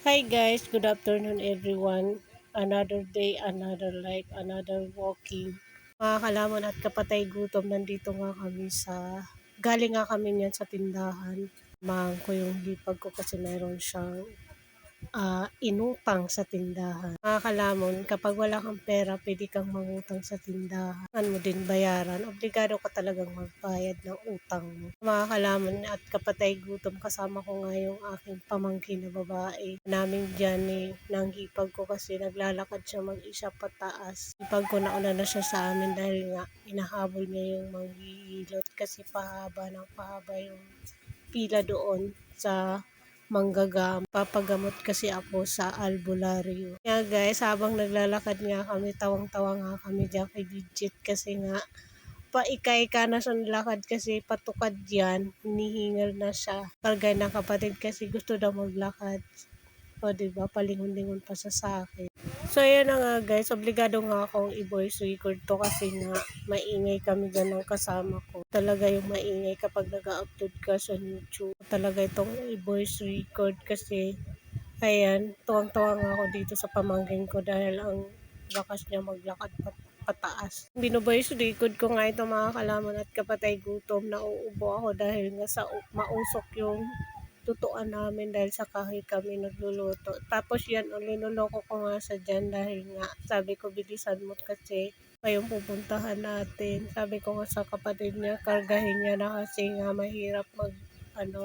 Hi guys, good afternoon everyone. Another day, another life, another walking. Mga kalamon at kapatay gutom, nandito nga kami galing nga kami niyan sa tindahan. Mahal ko yung hipag ko kasi mayroon siyang inutang sa tindahan. Mga kalamon, kapag wala kang pera, pwede kang mangutang sa tindahan. Ano mo din bayaran, obligado ka talagang magbayad ng utang mo. Mga kalamon at kapatay gutom, kasama ko nga yung aking pamangkin na babae. Namin dyan nang hipag ko kasi naglalakad siya mag-isa pataas. Hipag ko nauna na siya sa amin dahil nga inahabol niya yung manghihilot kasi pahaba yung pila doon sa papagamot kasi ako sa albularyo. Kaya guys, habang naglalakad nga kami, tawang-tawa nga kami dyan kay Bridget kasi nga paikay ka na sa lakad kasi patukad yan, hinihingal na siya. Kargay ng kapatid kasi gusto daw maglakad. O diba, palingon-lingon pa sa akin. So ayan na nga guys, obligado nga akong i-voice record to kasi nga maingay kami dyan ng kasama ko. Talaga yung maingay kapag nag-upload ka sa YouTube. Talaga itong i-voice record kasi ayan, tuwang-tuwa nga ako dito sa pamangkin ko dahil ang lakas niya maglakad pataas. Bino-voice record ko nga ito mga kalaman at kapatay gutom, nauubo ako dahil nga sa mausok yung tutuan namin dahil sa kahoy kami nagluluto. Tapos yan, linuloko ko nga sa dyan dahil nga sabi ko bilisan mo kasi pa yung pupuntahan natin. Sabi ko nga sa kapatid niya, kargahin niya na kasi nga mahirap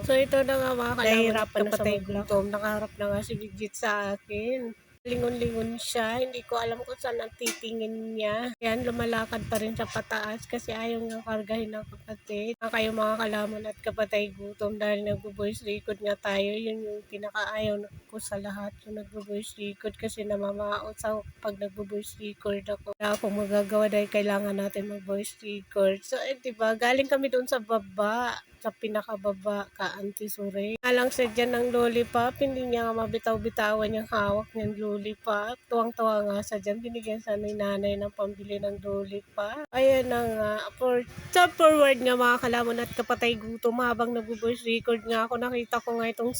So ito na nga mga kalaman at kapatay gutom. Nakaharap na nga si Bridget sa akin. Lingon-lingon siya, hindi ko alam kung saan ang titingin niya. Yan, lumalakad pa rin sa pataas kasi ayaw nga kargahin ng kapatid. Kayo mga kalaman at kapatay gutom dahil nagbo-voice record nga tayo, yun yung pinakaayaw ko sa lahat, yung nagbo-voice record kasi namamaot sa pag nagbo-voice record ako. Kaya ako magagawa dahil kailangan natin mag-voice record. So, diba, galing kami doon sa baba, sa pinakababa ka, Auntie Sure. Alang sa dyan ng lollipop, hindi niya nga mabitaw-bitawan yung hawak niyang lollipop. Tuwang-tuwa nga sa dyan, binigyan sa ni nanay ng pambili ng lollipop. Ayan na nga, forward nga mga kalamon at kapatay gutom habang nag-voice record nga ako, nakita ko nga itong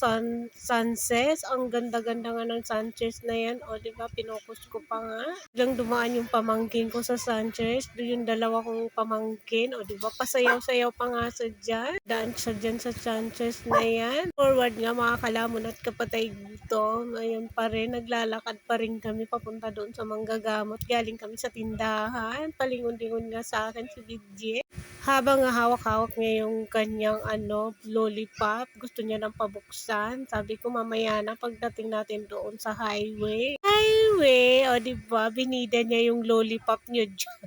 sunset. Ang ganda-ganda nga ng sunset na yan. O diba, pinokus ko pa nga. Biglang dumaan yung pamangkin ko sa sunset. Doon yung dalawa kong pamangkin. O diba, pasayaw-sayaw pa nga sa dyan. Daan siya dyan sa Sanchez na yan. Forward nga mga kalamon at kapatay gutom. Ayun pa rin, naglalakad pa rin kami papunta doon sa manggagamot. Galing kami sa tindahan. Palingon-lingon nga sa akin si Bidje. Habang nga hawak-hawak niya yung kanyang lollipop, gusto niya nang pabuksan. Sabi ko mamaya na pagdating natin doon sa highway. O diba, binida niya yung lollipop niyo dyan.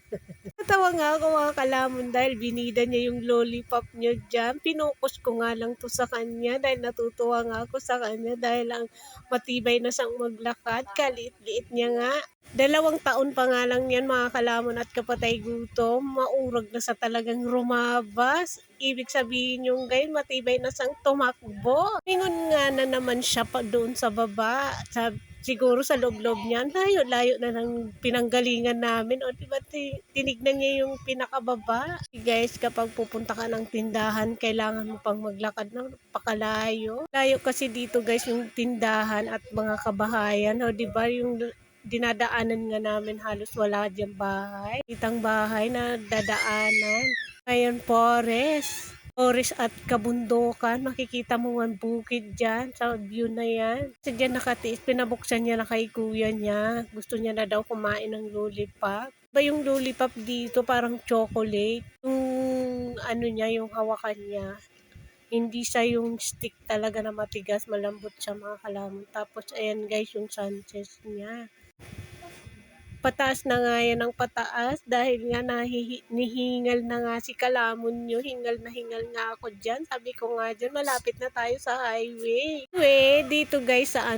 Natawa nga ako mga kalamon dahil binida niya yung lollipop niya dyan. Pinukos ko nga lang to sa kanya dahil natutuwa nga ako sa kanya dahil ang matibay na siyang maglakad. Kaliit-liit niya nga. 2 taon pa nga lang yan mga kalamon at kapatay gutom. Maurag na sa talagang rumabas. Ibig sabihin yung guys, matibay na siyang tumakbo. Mingon nga na naman siya pa doon sa baba. Siguro sa loob-loob niyan, layo-layo na ng pinanggalingan namin. O diba, tinignan niya yung pinakababa. Guys, kapag pupunta ka ng tindahan, kailangan mo pang maglakad ng pakalayo. Layo kasi dito guys yung tindahan at mga kabahayan. O diba, yung dinadaanan nga namin halos wala diyang bahay. Itang bahay na dadaanan. Ngayon, forest at kabundukan, makikita mo ang bukid dyan sa view na yan. Kasi dyan nakatiis, pinabuksan niya na kay kuya niya. Gusto niya na daw kumain ng lollipop. Ba yung lollipop dito parang chocolate. Yung niya, yung hawakan niya. Hindi siya yung stick talaga na matigas, malambot siya mga kalamon. Tapos ayan guys yung sanchez niya. Pataas na nga yan ng pataas dahil nga nihingal na nga si kalamon nyo. Hingal na hingal nga ako dyan. Sabi ko nga dyan, malapit na tayo sa highway. Dito guys sa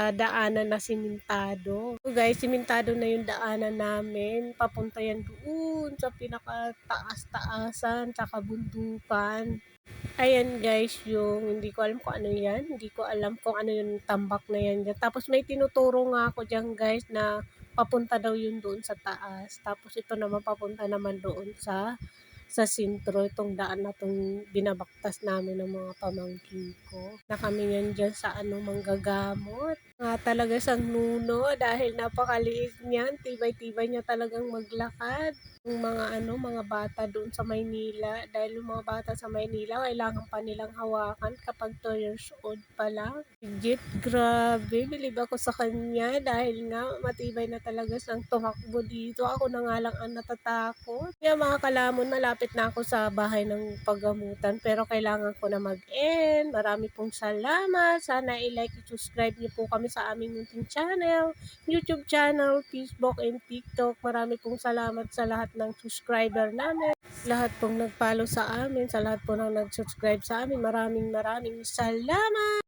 daanan na simentado. So guys, simentado na yung daanan namin. Papunta yan doon sa pinakataas-taasan, sa kabundukan. Ayan guys, yung hindi ko alam kung ano yan. Hindi ko alam kung ano yung tambak na yan dyan. Tapos may tinuturo nga ako dyan guys na papunta daw yun doon sa taas. Tapos ito naman papunta naman doon sa sa sentro, itong daan na 'tong binabaktas namin ng mga pamangkin ko, na kami niyan diyan sa ano, manggagamot. Talaga siyang nuno dahil napakaliit niyan, tibay-tibay niya talagang maglakad. Yung mga ano, mga bata doon sa Maynila, dahil yung mga bata sa Maynila kailangan pa nilang hawakan kapag 2 years old pa lang. Legit, grabe, bilib ako sa kanya dahil nga matibay na talaga siyang tumakbo dito. Ako na nga lang ang natatakot. Kaya mga kalamon, malapit na ako sa bahay ng paggamutan pero kailangan ko na mag-end. Marami pong salamat. Sana i-like, i-subscribe niyo po kami sa aming munting channel, YouTube channel, Facebook, and TikTok. Marami pong salamat sa lahat ng subscriber namin, lahat pong nag-follow sa amin, sa lahat po ng nag-subscribe sa amin. Maraming salamat!